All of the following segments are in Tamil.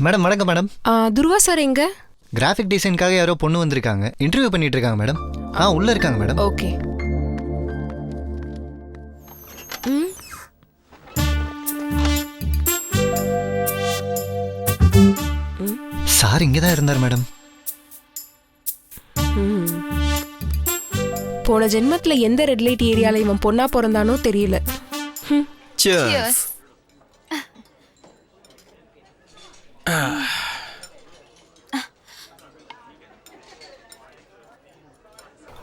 மேடம் வணக்கம் மேடம். துருவா சார் எங்க? கிராஃபிக் டிசைனுக்காக யாரோ பொண்ணு வந்திருக்காங்க, இன்டர்வியூ பண்ணிட்டு இருக்காங்க மேடம். உள்ள இருக்காங்க மேடம். ஓகே. சார் இங்கே தான் இருந்தார் மேடம். போன ஜென்மத்துல எந்த ரெட் லைட் ஏரியால இவன் பொண்ணா பிறந்தானோ தெரியல.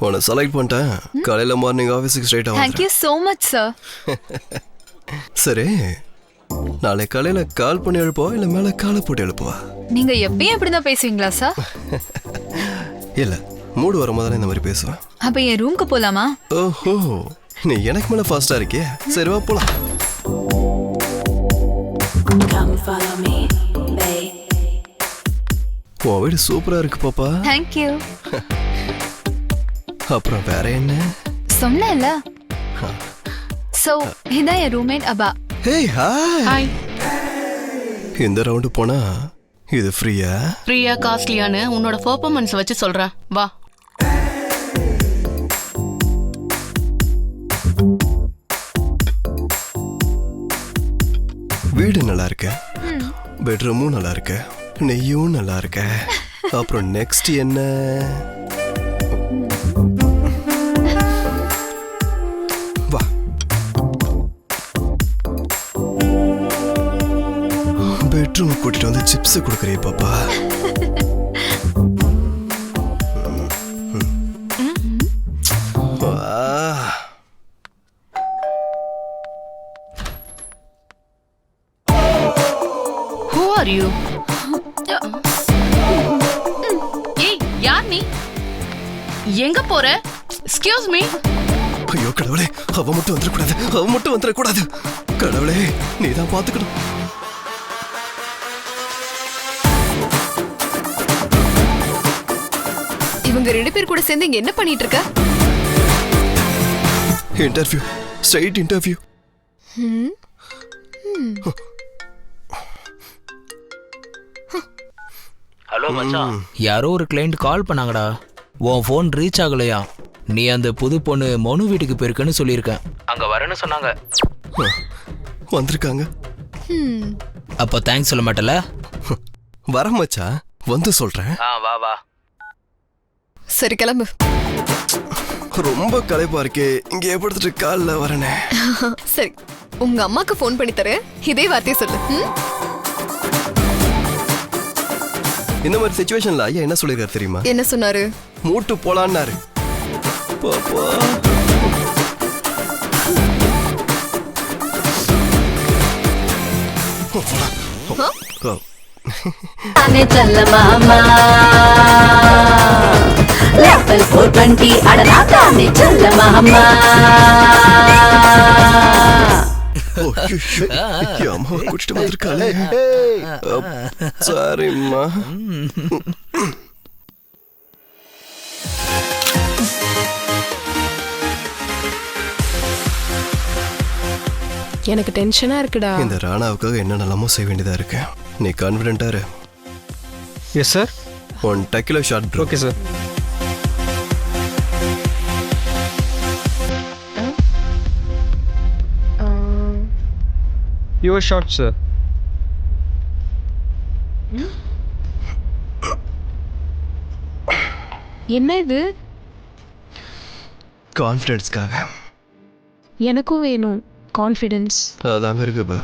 உன்னை செலக்ட் பண்ணிட்டேன். காலையில மார்னிங் ஆஃபீஸுக்கு ஸ்ட்ரைட் ஆகும். Thank you so much sir. சரி, நாளை காலையில கால் பண்ணி எழுப்பவா இல்லை மேலே காலை போட்டு எழுப்பவா? நீங்க எப்பயும் இப்படிதான் பேசுவீங்களா சார்? இல்ல, மூடு வரும் போதானே இந்த மாதிரி பேசுவேன். அப்ப என் ரூம்க்கு போலாமா? ஓஹோ, நீ எனக்கு மேல ஃபாஸ்டா இருக்கே. சரி வா போலாம். உன் வீடு சூப்பரா இருக்கு பாப்பா. Thank you. அப்புறம் வேற என்ன? சொன்னேன்ல. சோ இதான் என் roommate Abha. Hey hi. Hi. இந்த ரவுண்டு போனா இது ஃப்ரீயா காஸ்ட்லியான்னு உன்னோட பெர்ஃபார்மன்ஸ் வச்சு சொல்றேன். வா. வீடு நல்லா இருக்கு, பெட்ரூமும் நல்லா இருக்கு, நெய்யும் நல்லா இருக்கு. அப்புறம் நெக்ஸ்ட் என்ன? வா. பெட்ரூம் கூட்டிட்டு வந்து சிப்ஸ் கொடுக்குறீ பாப்பா. Who are you? ஏய், யார் நீ? எங்க போற? Excuse me. ஐயோ கடவுளே, அவ மட்டும் வந்துடக்கூடாது, அவ மட்டும் வந்துடக்கூடாது. கடவுளே, நீ தான் பாத்துக்கணும். இவங்க 2 பேர் கூட சேர்ந்து இங்க என்ன பண்ணிட்டு இருக்க? Interview, straight interview. ஹலோ மச்சான், யாரோ ஒரு கிளைண்ட் கால் பண்ணாங்கடா. உன் ஃபோன் ரீச் ஆகலையா? நீ அந்த புது பொண்ணு மனு வீட்டுக்கு போயிருக்கன்னு சொல்லியிருக்கேன். அங்க வரேன்னு சொன்னாங்க. வந்திருக்காங்க. அப்ப தேங்க்ஸ் சொல்ல மாட்டல? வர மச்சான், வந்து சொல்றேன். வா வா. சரி கிளம்பு. ரொம்ப களைப்பா இருக்கே, இங்க எப்படிட்டு கால்ல வரனே. சரி, உங்க அம்மாக்கு ஃபோன் பண்ணி தரேன், இதே வார்த்தையை சொல்லு. இந்த மாதிரி சிச்சுவேஷன்ல ஐயா என்ன சொல்லிருக்காரு தெரியுமா? என்ன சொன்னாரு? மூட்டு போலான்னாரு. பாப்பா அனே செல்ல மாமா லெவல் 420 அடனா தானே செல்ல மாமா. அம்மா குடிச்சிட்டு வந்திருக்காளே. சாரிம்மா. எனக்கு டென்ஷனா இருக்குடா. இந்த ராணாவுக்காக என்னென்னலாமோ செய்ய வேண்டியதா இருக்கு. நீ கான்ஃபிடென்ட்டா இரு. Yes sir. 1 kilo short bro. Okay sir. Your shot, sir. என்ன இது? கான்ஃபிடென்ஸ்க்காக. எனக்கும் வேணும் கான்ஃபிடன்ஸ். அதான் இருக்கு பா.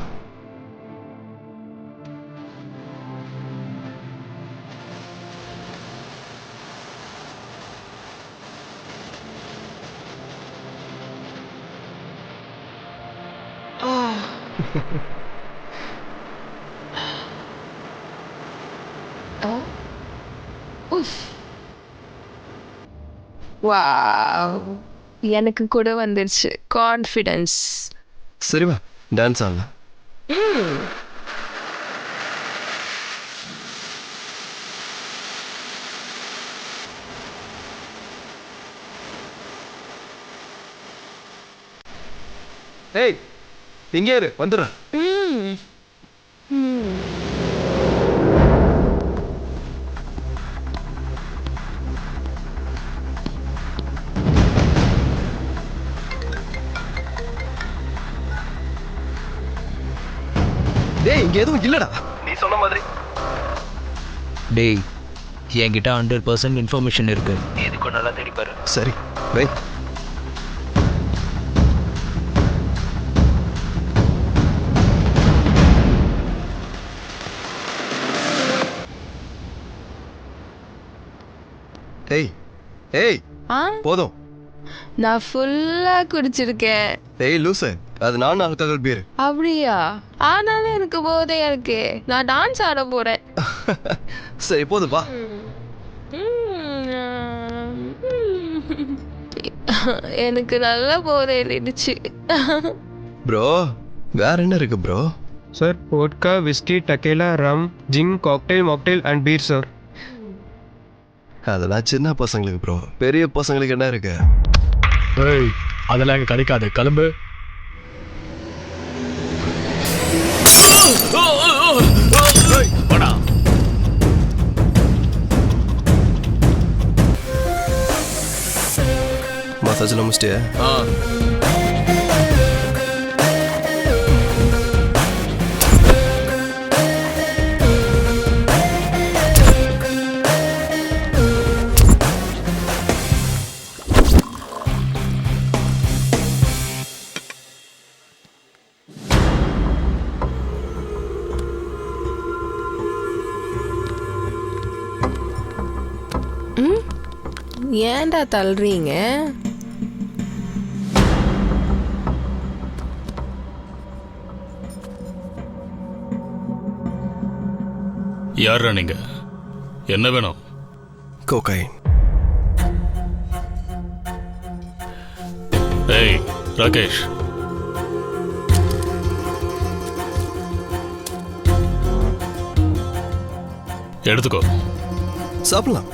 வாவ், எனக்கு கூட வந்துருச்சு கான்ஃபிடன்ஸ். சரி வா, டான்ஸ் ஆடலாம். ஏய், இங்கே இரு, வந்துடுறேன். இங்க எதுவும் இல்லடா. நீ சொன்ன மாதிரி. டேய் என்கிட்ட 100% இன்ஃபர்மேஷன் இருக்கு, எதுக்கும் நல்லா தேடிப்பாரு. சரி வை. ஏய் ஏய் போதும். நான் ஃபுல்லா குடிச்சிருக்கேன். ஏய் லூசு, அது நான் ஆல்கஹால் பீர். அப்படியா? ஆனாலும் எனக்கு போதையா இருக்கு. நான் டான்ஸ் ஆட போறேன். சரி போதும் வா. எனக்கு நல்ல போதை இருந்துச்சு. ப்ரோ வேற என்ன இருக்கு bro? Sir, vodka, whiskey, tequila, rum, gin, cocktail, mocktail and beer, sir. அதெல்லாம் சின்ன பசங்களுக்கு ப்ரோ. பெரிய பசங்களுக்கு என்ன இருக்கு? ஏய் அதெல்லாம் இங்க கிடைக்காது, கிளம்பு. மசாஜ்ல முடிச்சிட்டியா? ஏன்டா தள்ளுறீங்க? யாரா நீங்க? என்ன வேணும்? கோகைன். ஏய் ராகேஷ், எடுத்துக்கோ. சாப்பிடலாம்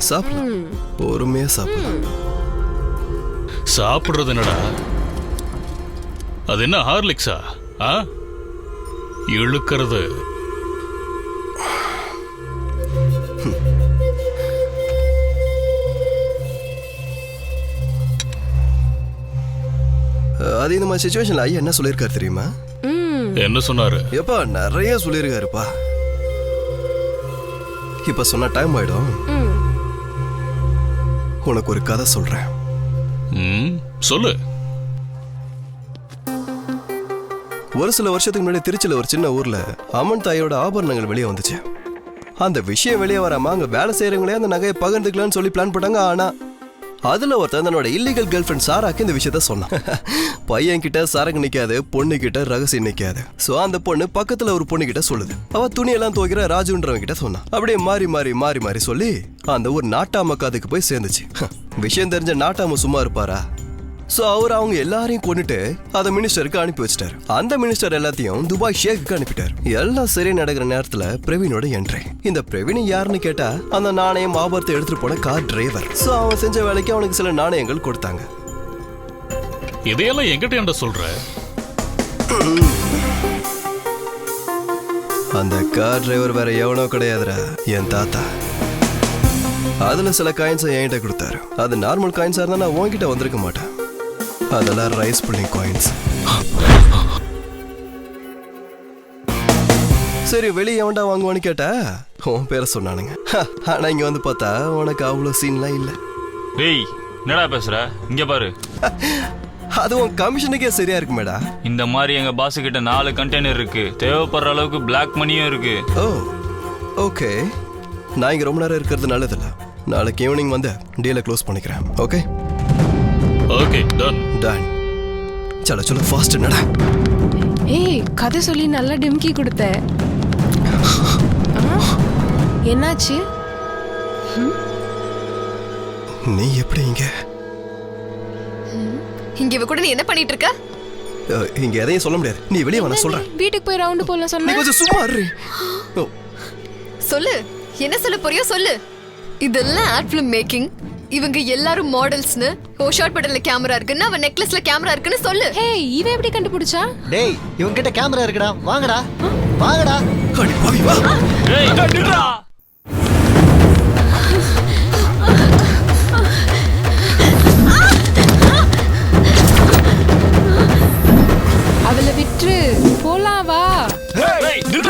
சாப்பிடலாம், பொறுமையா சாப்பிடலாம். சாப்பிடுறது என்னடா? அது என்ன ஹார்லிக்ஸா? இழுக்கிறது. அது இந்த மாதிரி சிச்சுவேஷன்ல ஐயா என்ன சொல்லியிருக்காரு தெரியுமா? என்ன சொன்னாரு? எப்பா நிறைய சொல்லியிருக்காருப்பா. இப்ப சொன்ன டைம் ஆயிடும். உனக்கு ஒரு கதை சொல்றேன். சொல்லு. ஒரு சில வருஷத்துக்கு முன்னாடி திருச்சியில ஒரு சின்ன ஊர்ல அம்மன் தாயோட ஆபரணங்கள் வெளியே வந்துச்சு. அந்த விஷயம் வெளியே வராம அங்க வேலை செய்யறவங்களே அந்த நகையை பகிர்ந்துக்கலாம்னு சொல்லி பிளான் போட்டாங்க. ஆனா அதுல ஒருத்தன் தன்னோட இல்லீகல் கேர்ள் ஃப்ரெண்ட் சாராக்கு இந்த விஷயத்த சொன்னான். பையன் கிட்ட சரக்கு நிக்காது, பொண்ணு கிட்ட ரகசியம் நிக்காது. சோ அந்த பொண்ணு பக்கத்துல ஒரு பொண்ணு கிட்ட சொல்லுது. அவ துணியெல்லாம் துவைக்கிற ராஜுன்றவங்க கிட்ட சொன்னான். அப்படியே மாறி மாறி மாறி மாறி சொல்லி அந்த ஒரு நாட்டாம காதுக்கு போய் சேர்ந்துச்சு. விஷயம் தெரிஞ்ச நாட்டாம சும்மா இருப்பாரா? சோ அவர் அவங்க எல்லாரையும் கொண்டுட்டு அதை மினிஸ்டருக்கு அனுப்பி வச்சிட்டாரு. அந்த மினிஸ்டர் எல்லாத்தையும் துபாய் ஷேக்கு அனுப்பிட்டாரு. எல்லாம் சரியா நடக்கிற நேரத்துல பிரவீனோட என்ட்ரி. இந்த பிரவீன் யாருன்னு கேட்டா அந்த நாணயம் ஆபரத்தை எடுத்துட்டு போன கார் டிரைவர். சோ அவன் செஞ்ச வேலைக்கு அவனுக்கு சில நாணயங்கள் கொடுத்தாங்க. இதையெல்லாம் எங்கிட்ட என்ன சொல்ற? அந்த கார் டிரைவர் வேற எவனோ கிடையாதுடா, என் தாத்தா. அதுல சில காயின்ஸை என்கிட்ட கொடுத்தாரு. அது நார்மல் காயின்ஸா இருந்தா நான் உன்கிட்ட வந்திருக்க மாட்டேன். அதெல்லாம் ரைஸ் புல்லிங் காயின்ஸ். சரி வெளியே எவன்டா வாங்குவான்னு கேட்டா உன் பேரை சொன்னானுங்க. ஆனா இங்க வந்து பார்த்தா உனக்கு அவ்வளவு சீன்லாம் இல்ல. டேய் என்னடா பேசுற? இங்க பாரு. அது உன் கமிஷனுக்கே சரியா இருக்கு மேடா. இந்த மாதிரி எங்க பாஸ் கிட்ட 4 கண்டெய்னர் இருக்கு. தேவைப்படுற அளவுக்கு பிளாக் மணியும் இருக்கு. ஓ ஓகே, நான் இங்க ரொம்ப நேரம் இருக்கிறது நல்லதில்ல. நாளைக்கு ஈவினிங் வந்து டீலை க்ளோஸ் பண்ணிக்கிறேன். Okay okay done done. சல சொல்ல ஃபாஸ்ட் என்னடா? ஏய் கதை சொல்லி நல்லா டிம்கி கொடுத்த. என்னாச்சு? நீ எப்படி இங்க? இங்க இவ கூட நீ என்ன பண்ணிட்டு இருக்க? இங்க எதையும் சொல்ல முடியாது. நீ வெளியே வா, நான் சொல்றேன். வீட்டுக்கு போய் ரவுண்ட் போல நீ சொன்ன. கொஞ்சம் சும்மா இரு. சொல்லு, என்ன சொல்ல போறியோ சொல்லு. இதெல்லாம் ஆட் ஃபிலிம் மேக்கிங். இவங்க எல்லாரும் மாடல்ஸ்னு. ஓ ஷார்ட் பட்டன்ல கேமரா இருக்குன்னு, அவன் நெக்லஸ்ல கேமரா இருக்குன்னு சொல்லு. ஹே இவ எப்படி கண்டுபிடிச்சா? டேய் இவங்க கிட்ட கேமரா இருக்குடா, வாங்கடா வாங்கடா. அடி பாவி வா. டேய் நில்லுடா. அவளை விட்டு போலாம் வா.